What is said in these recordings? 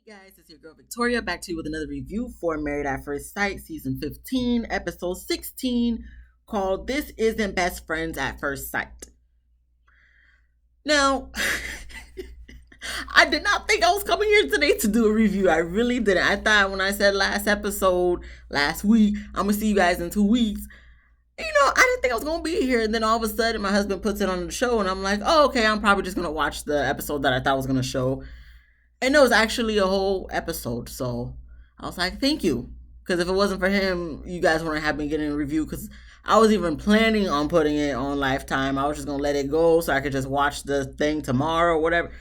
Guys, it's your girl Victoria back to you with another review for Married at First Sight, season 15, episode 16, called This Isn't Best Friends at First Sight. Now, I did not think I was coming here today to do a review. I really didn't. I thought when I said last episode, last week, I'm going to see you guys in 2 weeks. I didn't think I was going to be here. And then all of a sudden, my husband puts it on the show, and I'm like, oh, okay, I'm probably just going to watch the episode that I thought I was going to show. And it was actually a whole episode. So I was like, thank you. Because if it wasn't for him, you guys wouldn't have been getting a review. Because I was even planning on putting it on Lifetime. I was just going to let it go so I could just watch the thing tomorrow or whatever.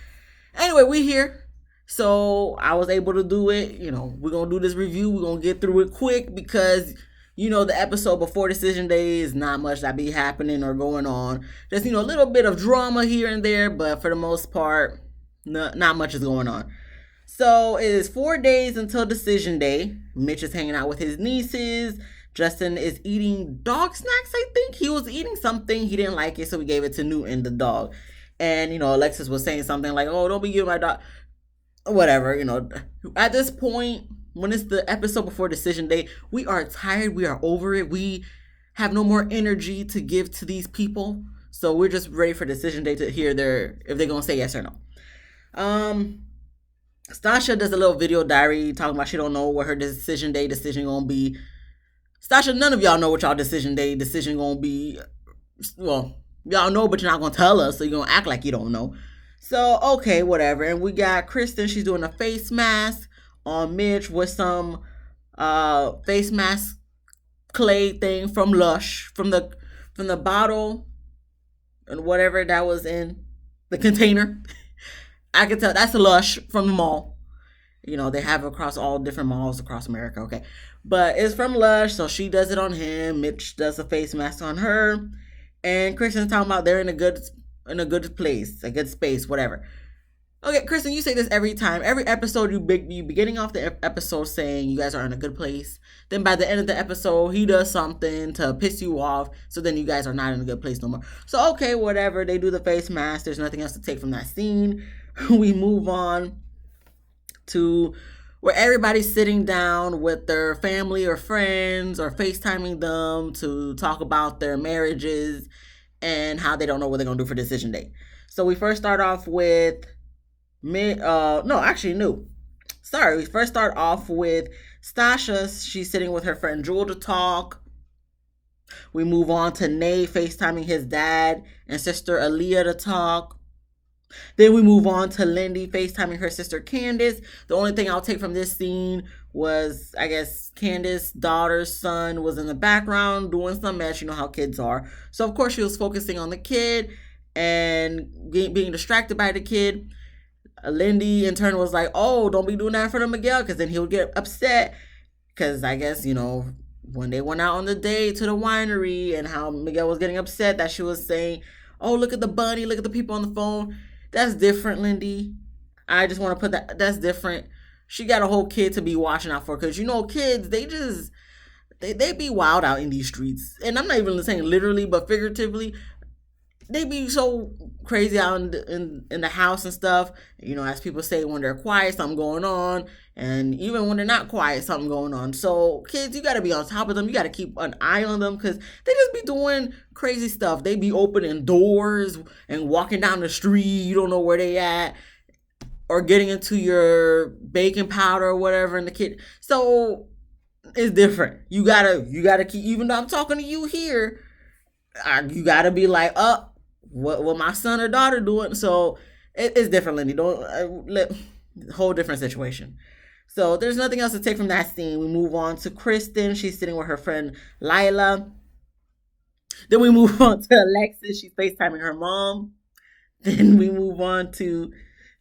Anyway, we here. So I was able to do it. We're going to do this review. We're going to get through it quick because, the episode before Decision Day is not much that be happening or going on. Just, a little bit of drama here and there. But for the most part, not much is going on. So it is 4 days until Decision Day. Mitch is hanging out with his nieces. Justin is eating dog snacks, I think. He was eating something. He didn't like it, so we gave it to Newton, the dog. And, Alexis was saying something like, oh, don't be giving my dog. Whatever, At this point, when it's the episode before Decision Day, we are tired. We are over it. We have no more energy to give to these people. So we're just ready for Decision Day to hear if they're going to say yes or no. Stasha does a little video diary talking about she don't know what her decision gonna be. Stasha, none of y'all know what y'all decision gonna be. Well, y'all know, but you're not gonna tell us, so you're gonna act like you don't know. So, okay, whatever. And we got Kristen, she's doing a face mask on Mitch with some face mask clay thing from Lush, from the bottle and whatever that was in the container. I can tell that's a Lush from the mall. They have it across all different malls across America, okay? But it's from Lush, so she does it on him. Mitch does a face mask on her. And Kristen's talking about they're in a good place, a good space, whatever. Okay, Kristen, you say this every time. Every episode, you be beginning off the episode saying you guys are in a good place. Then by the end of the episode, he does something to piss you off. So then you guys are not in a good place no more. So, okay, whatever. They do the face mask. There's nothing else to take from that scene. We move on to where everybody's sitting down with their family or friends or FaceTiming them to talk about their marriages and how they don't know what they're going to do for Decision Day. So we first start off with we first start off with Stasha. She's sitting with her friend Jewel to talk. We move on to Nate FaceTiming his dad and sister Aaliyah to talk. Then we move on to Lindy FaceTiming her sister Candace. The only thing I'll take from this scene was, I guess, Candace's daughter's son was in the background doing some mess. You know how kids are. So, of course, she was focusing on the kid and being distracted by the kid. Lindy, in turn, was like, oh, don't be doing that in front of Miguel, because then he'll get upset. Because I guess, when they went out on the date to the winery and how Miguel was getting upset that she was saying, oh, look at the bunny, look at the people on the phone. That's different, Lindy. I just want to put that's different. She got a whole kid to be watching out for, because kids, they be wild out in these streets. And I'm not even saying literally, but figuratively. They be so crazy out in the house and stuff. As people say, when they're quiet, something going on. And even when they're not quiet, something going on. So kids, you got to be on top of them. You got to keep an eye on them, because they just be doing crazy stuff. They be opening doors and walking down the street. You don't know where they at. Or getting into your baking powder or whatever in the kid. So it's different. You gotta keep, even though I'm talking to you here, you gotta be like, what my son or daughter doing. So it's different, Lindy. Whole different situation. So there's nothing else to take from that scene. We move on to Kristen. She's sitting with her friend Lila. Then we move on to Alexis. She's FaceTiming her mom. Then we move on to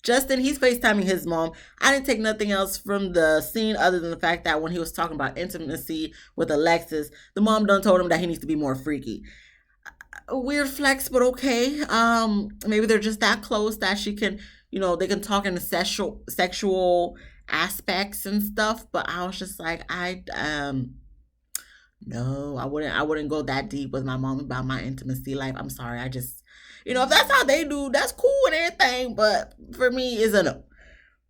Justin. He's FaceTiming his mom. I didn't take nothing else from the scene other than the fact that when he was talking about intimacy with Alexis, the mom done told him that he needs to be more freaky. A weird flex, but okay. Maybe they're just that close that she can, they can talk in the sexual aspects and stuff. But I was just like, no, I wouldn't go that deep with my mom about my intimacy life. I'm sorry. If that's how they do, that's cool and everything. But for me, it's a no.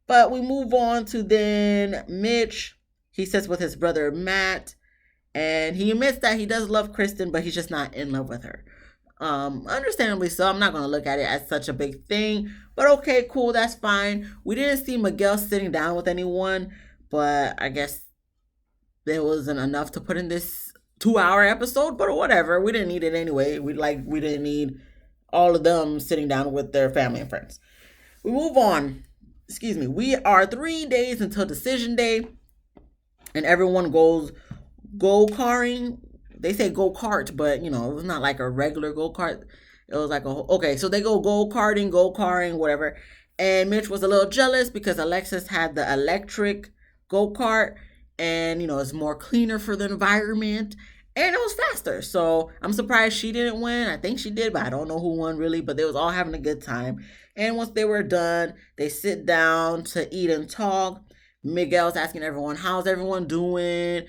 But we move on to then Mitch. He sits with his brother Matt, and he admits that he does love Kristen, but he's just not in love with her. Understandably so. I'm not going to look at it as such a big thing, but okay, cool, that's fine. We didn't see Miguel sitting down with anyone, but I guess there wasn't enough to put in this 2-hour episode, but whatever. We didn't need it anyway. We didn't need all of them sitting down with their family and friends. We move on. Excuse me. We are 3 days until decision day, and everyone goes go-karting. They say go-kart, but it was not like a regular go-kart. It was like so they go go-karting, whatever. And Mitch was a little jealous because Alexis had the electric go-kart, and it's more cleaner for the environment, and it was faster. So I'm surprised she didn't win. I think she did, but I don't know who won really. But they was all having a good time. And once they were done, they sit down to eat and talk. Miguel's asking everyone, how's everyone doing?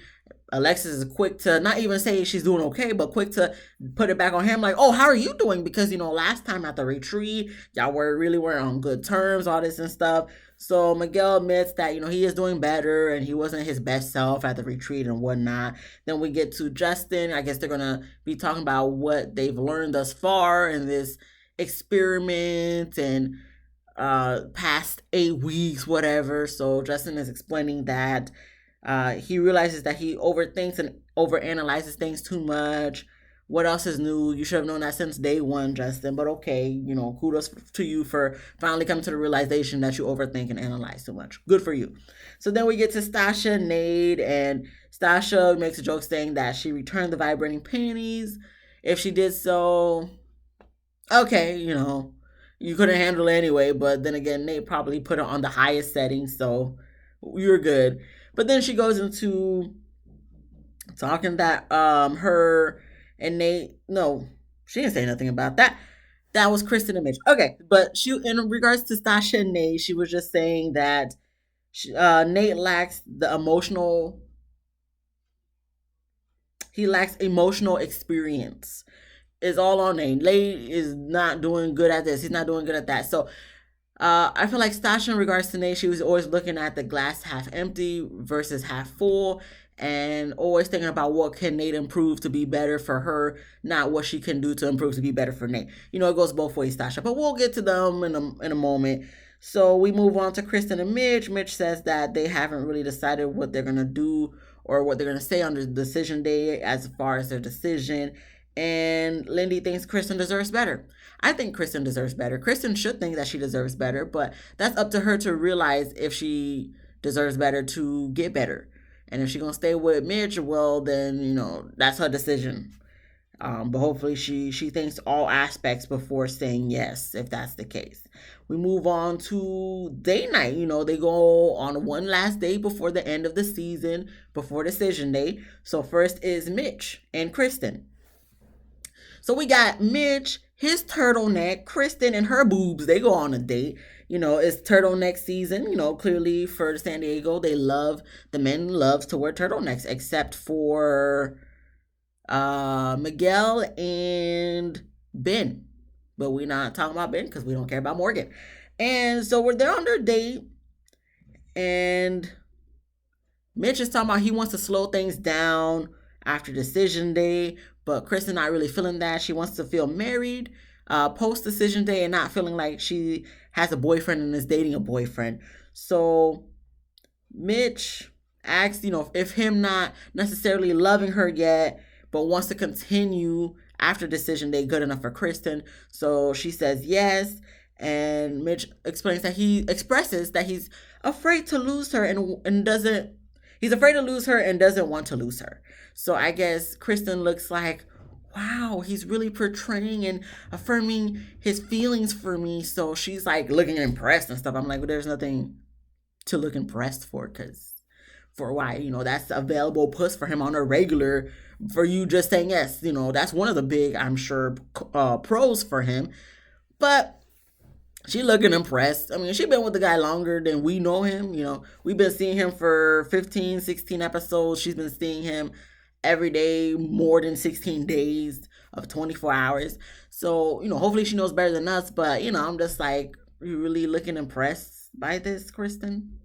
Alexis is quick to not even say she's doing okay, but quick to put it back on him, like, oh, how are you doing? Because, last time at the retreat, y'all were on good terms, all this and stuff. So Miguel admits that, he is doing better and he wasn't his best self at the retreat and whatnot. Then we get to Justin. I guess they're going to be talking about what they've learned thus far in this experiment and past 8 weeks, whatever. So Justin is explaining that he realizes that he overthinks and overanalyzes things too much. What else is new? You should have known that since day one, Justin. But okay, kudos to you for finally coming to the realization that you overthink and analyze too much. Good for you. So then we get to Stasha, Nate, and Stasha makes a joke saying that she returned the vibrating panties. If she did so, okay, you couldn't handle it anyway. But then again, Nate probably put it on the highest setting, so you're good. But then she goes into talking that her and Nate, no, she didn't say nothing about that. That was Kristen and Mitch. Okay, but in regards to Stasha and Nate, she was just saying that Nate lacks the emotional. He lacks emotional experience. It's all on Nate. Nate is not doing good at this. He's not doing good at that. So I feel like Stasha, in regards to Nate, she was always looking at the glass half empty versus half full, and always thinking about what can Nate improve to be better for her, not what she can do to improve to be better for Nate. It goes both ways, Stasha. But we'll get to them in a moment. So we move on to Kristen and Mitch. Mitch says that they haven't really decided what they're gonna do or what they're gonna say on the decision day as far as their decision. And Lindy thinks Kristen deserves better. I think Kristen deserves better. Kristen should think that she deserves better, but that's up to her to realize if she deserves better to get better. And if she's going to stay with Mitch, well, then, that's her decision. But hopefully she thinks all aspects before saying yes, if that's the case. We move on to day night. They go on one last day before the end of the season, before decision day. So first is Mitch and Kristen. So we got Mitch, his turtleneck, Kristen and her boobs. They go on a date. It's turtleneck season. Clearly for San Diego, the men love to wear turtlenecks, except for Miguel and Ben. But we're not talking about Ben because we don't care about Morgan. And so we're there on their date, and Mitch is talking about he wants to slow things down after decision day, but Kristen not really feeling that. She wants to feel married post decision day and not feeling like she has a boyfriend and is dating a boyfriend. So Mitch asks, if him not necessarily loving her yet, but wants to continue after decision day, good enough for Kristen. So she says yes. And Mitch expresses that he's afraid to lose her and doesn't. He's afraid to lose her and doesn't want to lose her. So I guess Kristen looks like, wow, he's really portraying and affirming his feelings for me. So she's like looking impressed and stuff. I'm like, well, there's nothing to look impressed for, because for why, that's available puss for him on a regular for you just saying yes. That's one of the big, I'm sure, pros for him. But she looking impressed. I mean, she been with the guy longer than we know him. We've been seeing him for 15, 16 episodes. She's been seeing him every day, more than 16 days of 24 hours. So, hopefully she knows better than us. But, I'm just like, you really looking impressed. by this, Kristen?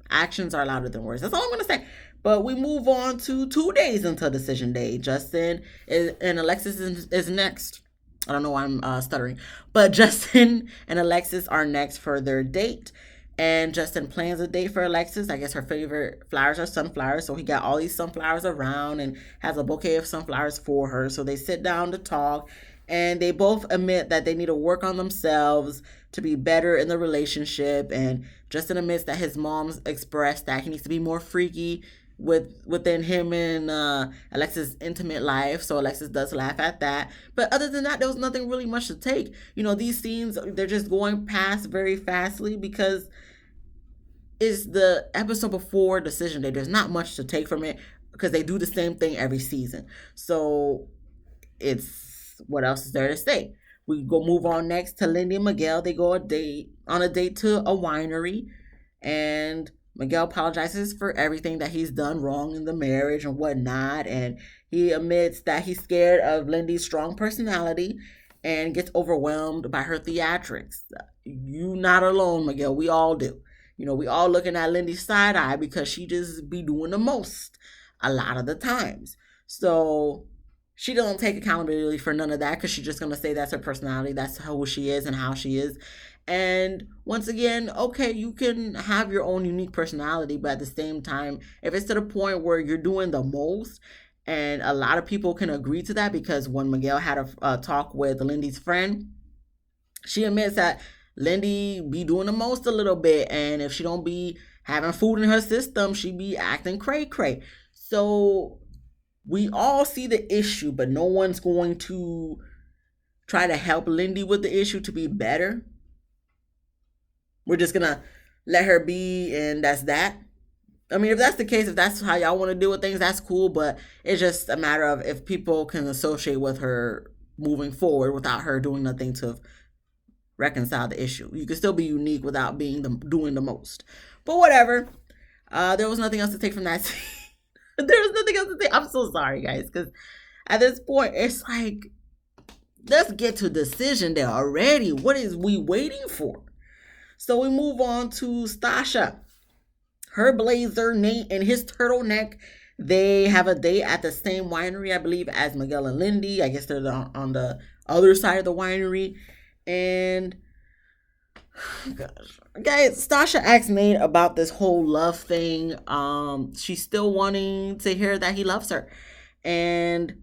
Actions are louder than words. That's all I'm going to say. But we move on to 2 days until decision day. Justin and Alexis is next. I don't know why I'm stuttering. But Justin and Alexis are next for their date. And Justin plans a date for Alexis. I guess her favorite flowers are sunflowers. So he got all these sunflowers around and has a bouquet of sunflowers for her. So they sit down to talk. And they both admit that they need to work on themselves to be better in the relationship. And Justin admits that his mom's expressed that he needs to be more freaky within him and Alexis' intimate life. So Alexis does laugh at that. But other than that, there was nothing really much to take. These scenes, they're just going past very fastly because it's the episode before decision day. There's not much to take from it because they do the same thing every season. So it's, what else is there to say? We go move on next to Lindy and Miguel. They go on a date to a winery, and Miguel apologizes for everything that he's done wrong in the marriage and whatnot, and he admits that he's scared of Lindy's strong personality and gets overwhelmed by her theatrics. You not alone, Miguel. We all do. We all looking at Lindy's side eye because she just be doing the most a lot of the times. So she doesn't take accountability for none of that because she's just going to say that's her personality, that's who she is and how she is. And once again, okay, you can have your own unique personality, but at the same time, if it's to the point where you're doing the most, and a lot of people can agree to that, because when Miguel had a talk with Lindy's friend, she admits that Lindy be doing the most a little bit, and if she don't be having food in her system, she be acting cray-cray. So we all see the issue, but no one's going to try to help Lindy with the issue to be better. We're just going to let her be, and that's that. I mean, if that's the case, if that's how y'all want to deal with things, that's cool, but it's just a matter of if people can associate with her moving forward without her doing nothing to reconcile the issue. You can still be unique without doing the most. But whatever. There was nothing else to take from that scene. There was nothing else to say. I'm so sorry, guys, because at this point, it's like, let's get to decision day already. What is we waiting for? So we move on to Stasha. Her blazer, Nate, and his turtleneck. They have a date at the same winery, I believe, as Miguel and Lindy. I guess they're on the other side of the winery. And gosh, guys, Stasha asked Nate about this whole love thing. She's still wanting to hear that he loves her, and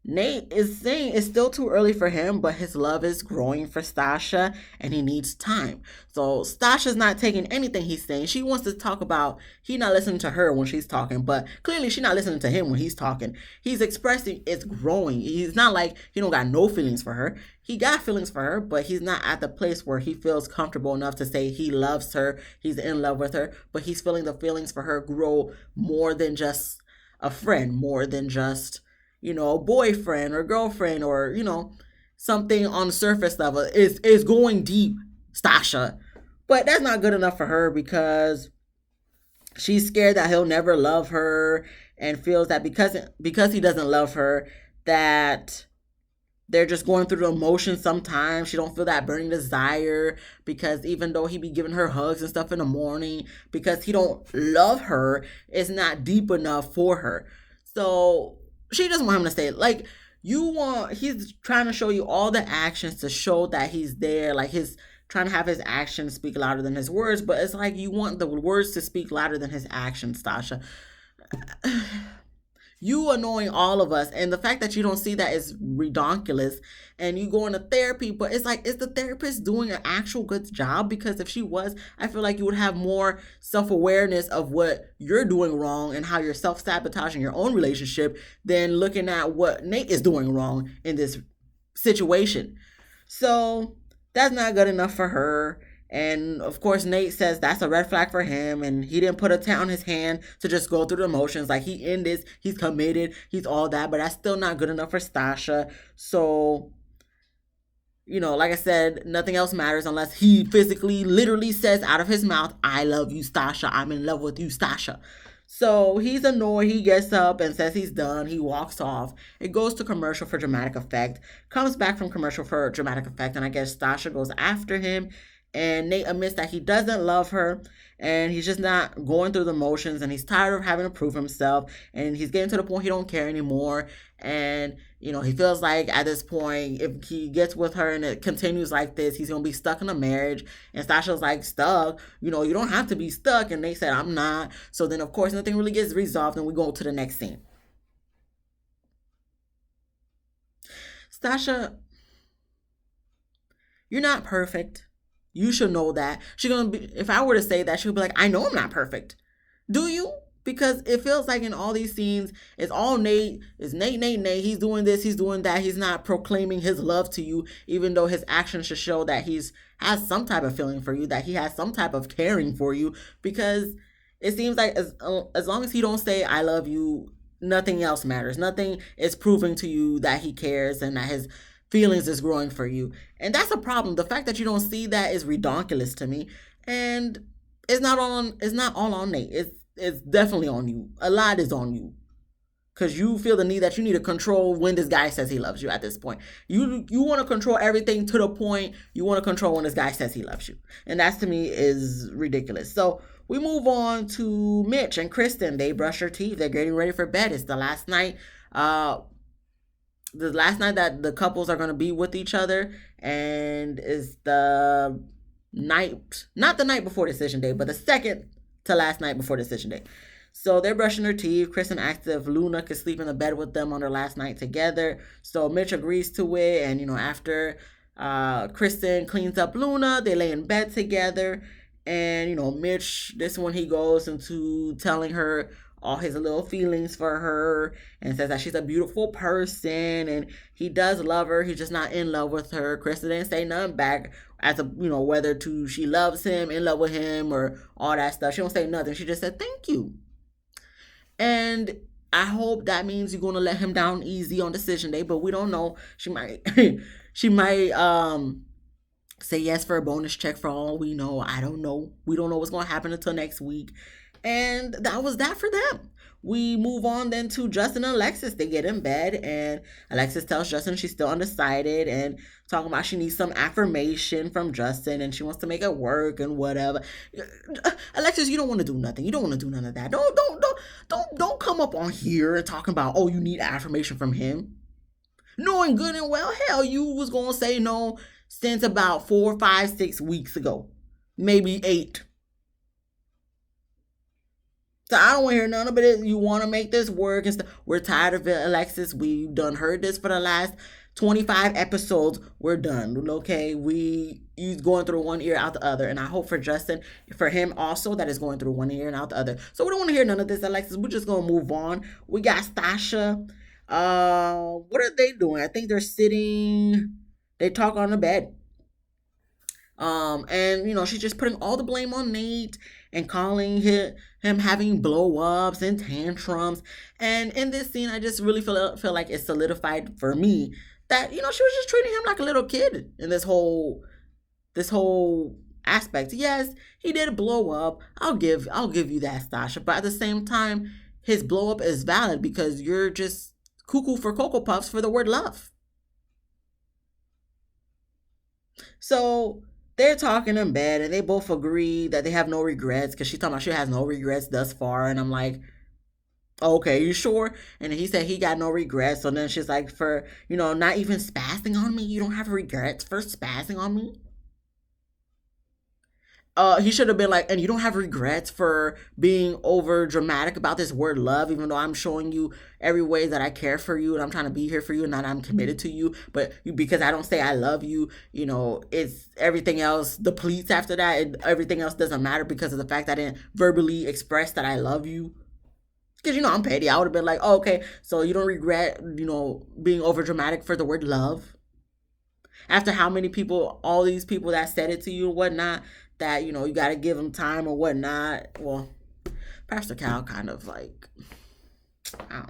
Nate is saying it's still too early for him, but his love is growing for Stasha and he needs time. So Stasha's not taking anything he's saying. She wants to talk about, he's not listening to her when she's talking, but clearly she's not listening to him when he's talking. He's expressing it's growing. He's not like he don't got no feelings for her. He got feelings for her, but he's not at the place where he feels comfortable enough to say he loves her, he's in love with her, but he's feeling the feelings for her grow more than just a friend, more than just a boyfriend or girlfriend or, something on the surface level. Is going deep, Stasha. But that's not good enough for her because she's scared that he'll never love her and feels that because he doesn't love her, that they're just going through the emotions sometimes. She don't feel that burning desire because even though he be giving her hugs and stuff in the morning, because he don't love her, it's not deep enough for her. So she doesn't want him to stay. Like, he's trying to show you all the actions to show that he's there. Like, he's trying to have his actions speak louder than his words, but it's like you want the words to speak louder than his actions, Stasha. You annoying all of us, and the fact that you don't see that is redonkulous, and you go into therapy, but it's like, is the therapist doing an actual good job? Because if she was, I feel like you would have more self-awareness of what you're doing wrong and how you're self-sabotaging your own relationship than looking at what Nate is doing wrong in this situation. So that's not good enough for her. And of course, Nate says that's a red flag for him, and he didn't put a tat on his hand to just go through the emotions. Like, he in this, he's committed, he's all that, but that's still not good enough for Stasha. So, like I said, nothing else matters unless he physically, literally says out of his mouth, I love you, Stasha. I'm in love with you, Stasha. So he's annoyed. He gets up and says he's done. He walks off. It goes to commercial for dramatic effect. Comes back from commercial for dramatic effect, and I guess Stasha goes after him. And Nate admits that he doesn't love her and he's just not going through the motions and he's tired of having to prove himself and he's getting to the point he don't care anymore. And he feels like at this point, if he gets with her and it continues like this, he's gonna be stuck in a marriage. And Stasha's like, stuck? You don't have to be stuck. And they said, I'm not. So then of course nothing really gets resolved and we go to the next scene. Stasha, you're not perfect. You should know that. She's gonna be, if I were to say that, she would be like, I know I'm not perfect. Do you? Because it feels like in all these scenes, it's all Nate. It's Nate, Nate, Nate. He's doing this, he's doing that. He's not proclaiming his love to you, even though his actions should show that he's has some type of feeling for you, that he has some type of caring for you. Because it seems like as long as he don't say I love you, nothing else matters. Nothing is proving to you that he cares and that his feelings is growing for you. And that's a problem. The fact that you don't see that is redonkulous to me. And it's not all on Nate. It's definitely on you. A lot is on you. Cause you feel the need that you need to control when this guy says he loves you at this point. You want to control everything to the point you want to control when this guy says he loves you. And that to me is ridiculous. So we move on to Mitch and Kristen. They brush their teeth. They're getting ready for bed. It's the last night. The last night that the couples are going to be with each other, and is the night, not the night before decision day, but the second to last night before decision day. So they're brushing their teeth. Kristen asks if Luna could sleep in the bed with them on their last night together. So Mitch agrees to it, and after Kristen cleans up Luna, they lay in bed together. And Mitch, this one he goes into telling her all his little feelings for her and says that she's a beautiful person and he does love her. He's just not in love with her. Kristen didn't say nothing back as a whether to she loves him, in love with him, or all that stuff. She don't say nothing. She just said thank you. And I hope that means you're gonna let him down easy on decision day, but we don't know. She might she might say yes for a bonus check for all we know. I don't know. We don't know what's gonna happen until next week. And that was that for them. We move on then to Justin and Alexis. They get in bed and Alexis tells Justin she's still undecided and talking about she needs some affirmation from Justin and she wants to make it work and whatever. Alexis, you don't want to do nothing. You don't want to do none of that. Don't come up on here and talking about, oh, you need affirmation from him. Knowing good and well, hell, you was gonna say no since about 4, 5, 6 weeks ago. Maybe 8. So I don't want to hear none of it. You want to make this work and stuff. We're tired of it, Alexis. We've done heard this for the last 25 episodes. We're done. Okay, you going through one ear out the other, and I hope for Justin, for him also, that is going through one ear and out the other. So we don't want to hear none of this, Alexis. We're just gonna move on. We got Stasha. What are they doing? I think they're sitting. They talk on the bed. And she's just putting all the blame on Nate and calling him having blow ups and tantrums. And in this scene, I just really feel like it solidified for me that she was just treating him like a little kid in this whole aspect. Yes, he did blow up. I'll give you that, Stasha. But at the same time, his blow up is valid because you're just cuckoo for Cocoa Puffs for the word love. So they're talking in bed and they both agree that they have no regrets because she's talking about she has no regrets thus far. And I'm like, okay, you sure? And he said he got no regrets. So then she's like, for, not even spazzing on me. You don't have regrets for spazzing on me? He should have been like, and you don't have regrets for being over dramatic about this word love, even though I'm showing you every way that I care for you and I'm trying to be here for you and that I'm committed to you. But because I don't say I love you, it's everything else depletes after that. And everything else doesn't matter because of the fact that I didn't verbally express that I love you. Because, I'm petty. I would have been like, oh, okay, so you don't regret, being over dramatic for the word love? After how many people, all these people that said it to you and whatnot, that you got to give them time or whatnot. Well, Pastor Cal kind of like, I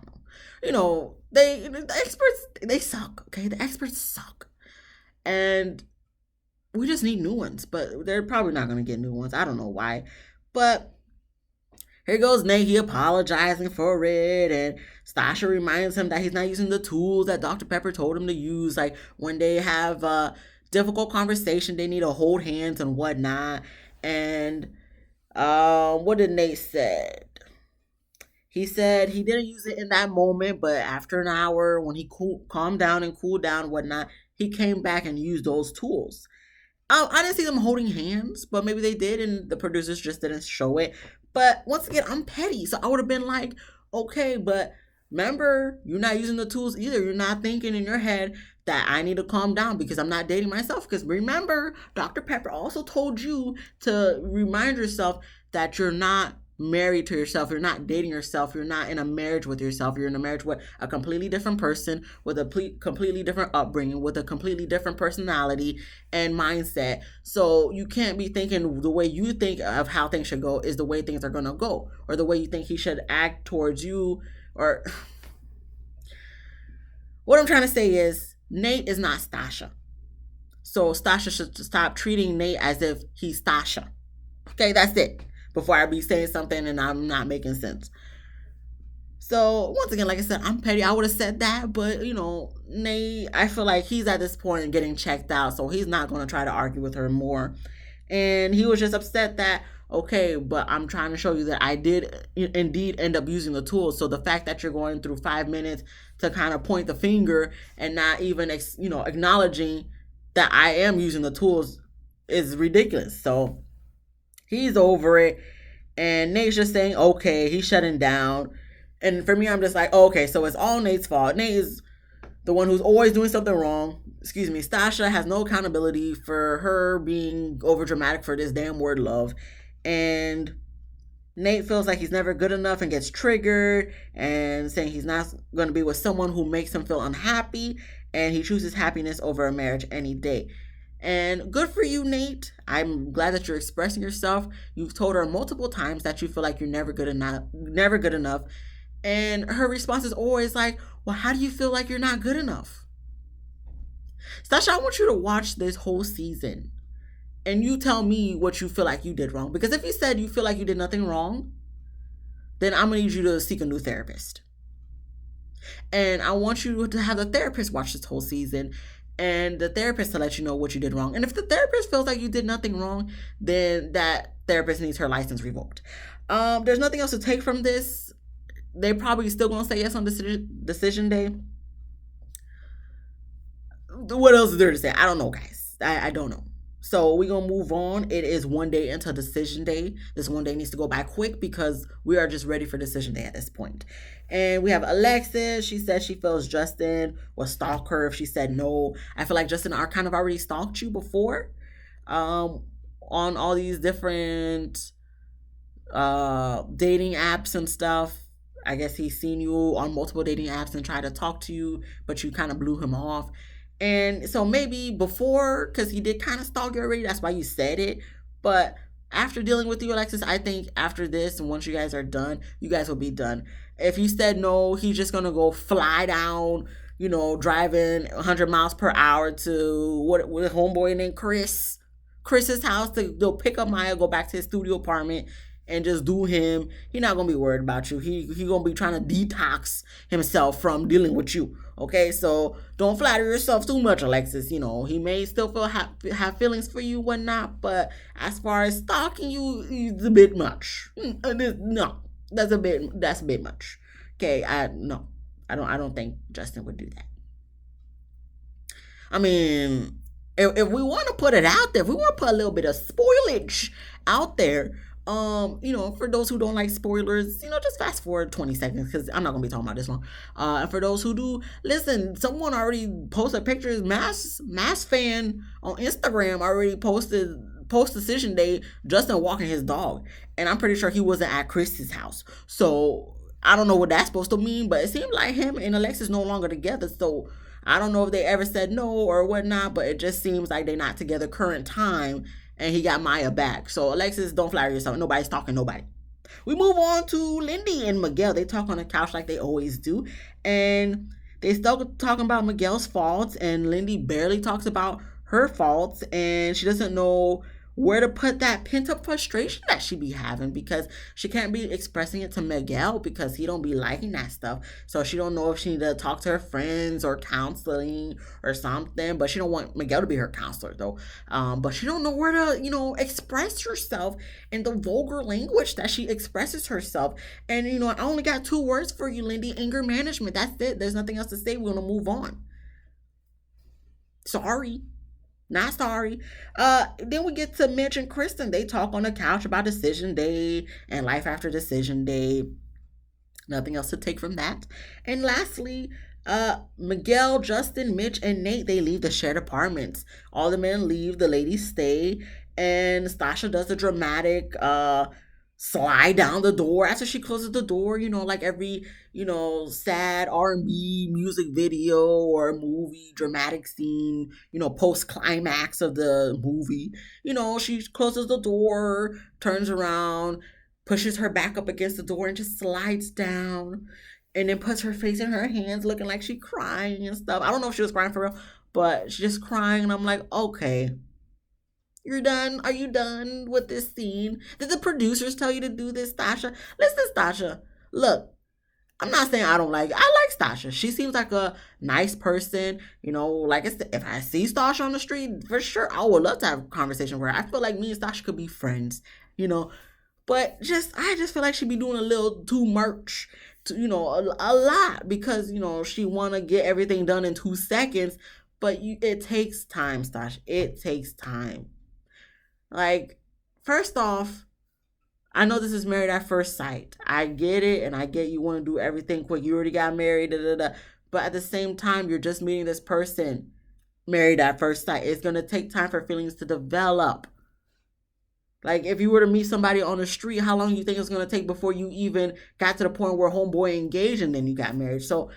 don't know. The experts, they suck. Okay, the experts suck, and we just need new ones. But they're probably not gonna get new ones. I don't know why, but here goes Nate. He apologizing for it, and Stasha reminds him that he's not using the tools that Dr. Pepper told him to use. Like when they have difficult conversation. They need to hold hands and whatnot. And what did Nate said? He said he didn't use it in that moment, but after an hour, when he calmed down and cooled down and whatnot, he came back and used those tools. I didn't see them holding hands, but maybe they did, and the producers just didn't show it. But once again, I'm petty, so I would have been like, okay, but remember, you're not using the tools either. You're not thinking in your head that I need to calm down because I'm not dating myself. Because remember, Dr. Pepper also told you to remind yourself that you're not married to yourself, you're not dating yourself, you're not in a marriage with yourself, you're in a marriage with a completely different person, with a completely different upbringing, with a completely different personality and mindset. So you can't be thinking the way you think of how things should go is the way things are going to go, or the way you think he should act towards you. Or what I'm trying to say is Nate is not Stasha, so Stasha should stop treating Nate as if he's Stasha. Okay, that's it. Before I be saying something and I'm not making sense. So once again, like I said, I'm petty. I would have said that, but Nate, I feel like he's at this point getting checked out, so he's not going to try to argue with her more. And he was just upset that, okay, but I'm trying to show you that I did indeed end up using the tools. So the fact that you're going through 5 minutes to kind of point the finger and not even acknowledging that I am using the tools is ridiculous. So he's over it. And Nate's just saying, okay, he's shutting down. And for me, I'm just like, okay, so it's all Nate's fault. Nate is the one who's always doing something wrong. Excuse me. Stasha has no accountability for her being over dramatic for this damn word love. And Nate feels like he's never good enough and gets triggered and saying he's not going to be with someone who makes him feel unhappy. And he chooses happiness over a marriage any day. And good for you, Nate. I'm glad that you're expressing yourself. You've told her multiple times that you feel like you're never good enough. And her response is always like, well, how do you feel like you're not good enough? Stasha, I want you to watch this whole season and you tell me what you feel like you did wrong. Because if you said you feel like you did nothing wrong, then I'm going to need you to seek a new therapist. And I want you to have the therapist watch this whole season and the therapist to let you know what you did wrong. And if the therapist feels like you did nothing wrong, then that therapist needs her license revoked. There's nothing else to take from this. They probably still gonna say yes on decision day. What else is there to say? I don't know, guys. I don't know. So we're gonna move on. It is one day until decision day. This one day needs to go by quick because we are just ready for decision day at this point. And we have Alexis. She said she feels Justin will stalk her if she said no. I feel like Justin kind of already stalked you before, on all these different dating apps and stuff. I guess he's seen you on multiple dating apps and tried to talk to you, but you kind of blew him off. And so maybe before, because he did kind of stalk you already, that's why you said it. But after dealing with you, Alexis, I think after this, and once you guys are done, you guys will be done. If you said no, he's just going to go fly down, driving 100 miles per hour to what homeboy named Chris's house to pick up Maya, go back to his studio apartment, and just do him. He's not gonna be worried about you. He gonna be trying to detox himself from dealing with you. Okay, so don't flatter yourself too much, Alexis. He may still have feelings for you, whatnot, but as far as stalking you, it's a bit much. No, that's a bit much. Okay, I don't think Justin would do that. I mean, if we want to put it out there, if we want to put a little bit of spoilage out there, for those who don't like spoilers, just fast forward 20 seconds because I'm not gonna be talking about this long. And for those who do, listen, someone already posted pictures. Mass fan on Instagram already posted post decision day Justin walking his dog, and I'm pretty sure he wasn't at Chris's house. So I don't know what that's supposed to mean, but it seemed like him and Alexis no longer together. So I don't know if they ever said no or whatnot, but it just seems like they're not together current time. And he got Maya back. So Alexis, don't flatter yourself. Nobody's stalking nobody. We move on to Lindy and Miguel. They talk on the couch like they always do. And they still talking about Miguel's faults. And Lindy barely talks about her faults. And she doesn't know where to put that pent up frustration that she be having, because she can't be expressing it to Miguel because he don't be liking that stuff. So she don't know if she need to talk to her friends or counseling or something. But she don't want Miguel to be her counselor though. But she don't know where to, express herself in the vulgar language that she expresses herself. And I only got 2 words for you, Lindy: anger management. That's it. There's nothing else to say. We're gonna move on. Sorry. Not sorry. Then we get to Mitch and Kristen. They talk on the couch about Decision Day and life after Decision Day. Nothing else to take from that. And lastly, Miguel, Justin, Mitch, and Nate, they leave the shared apartments. All the men leave, the ladies stay, and Stasha does a dramatic slide down the door after she closes the door, like every, sad R&B music video or movie dramatic scene, post climax of the movie. She closes the door, turns around, pushes her back up against the door and just slides down, and then puts her face in her hands looking like she crying and stuff. I don't know if she was crying for real, but she's just crying, and I'm like, okay, you're done? Are you done with this scene? Did the producers tell you to do this, Stasha? Listen, Stasha, look, I'm not saying I like Stasha. She seems like a nice person. Like I said, if I see Stasha on the street, for sure, I would love to have a conversation with her. I feel like me and Stasha could be friends, but I just feel like she'd be doing a little too much, a lot, because, she want to get everything done in 2 seconds. But it takes time, Stasha. It takes time. Like, first off, I know this is Married at First Sight. I get it, and I get you want to do everything quick. You already got married, da, da, da. But at the same time, you're just meeting this person. Married at First Sight. It's going to take time for feelings to develop. Like, if you were to meet somebody on the street, how long do you think it's going to take before you even got to the point where homeboy engaged and then you got married? So,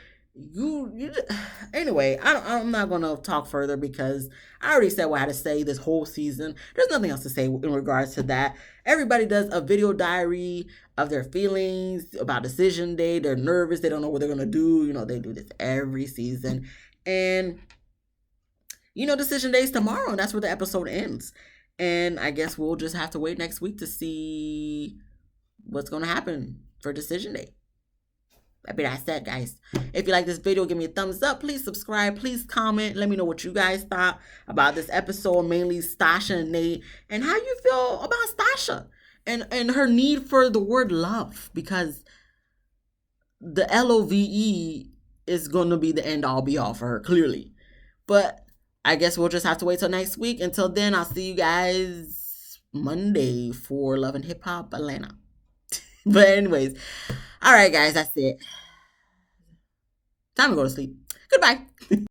anyway, I'm not going to talk further because I already said what I had to say this whole season. There's nothing else to say in regards to that. Everybody does a video diary of their feelings about Decision Day. They're nervous. They don't know what they're going to do. They do this every season. And, Decision Day is tomorrow, and that's where the episode ends. And I guess we'll just have to wait next week to see what's going to happen for Decision Day. That's it, guys. If you like this video, give me a thumbs up. Please subscribe. Please comment. Let me know what you guys thought about this episode, mainly Stasha and Nate, and how you feel about Stasha and her need for the word love, because the LOVE is going to be the end all be all for her, clearly. But I guess we'll just have to wait till next week. Until then, I'll see you guys Monday for Love and Hip Hop Atlanta. But anyways, all right, guys, that's it. Time to go to sleep. Goodbye.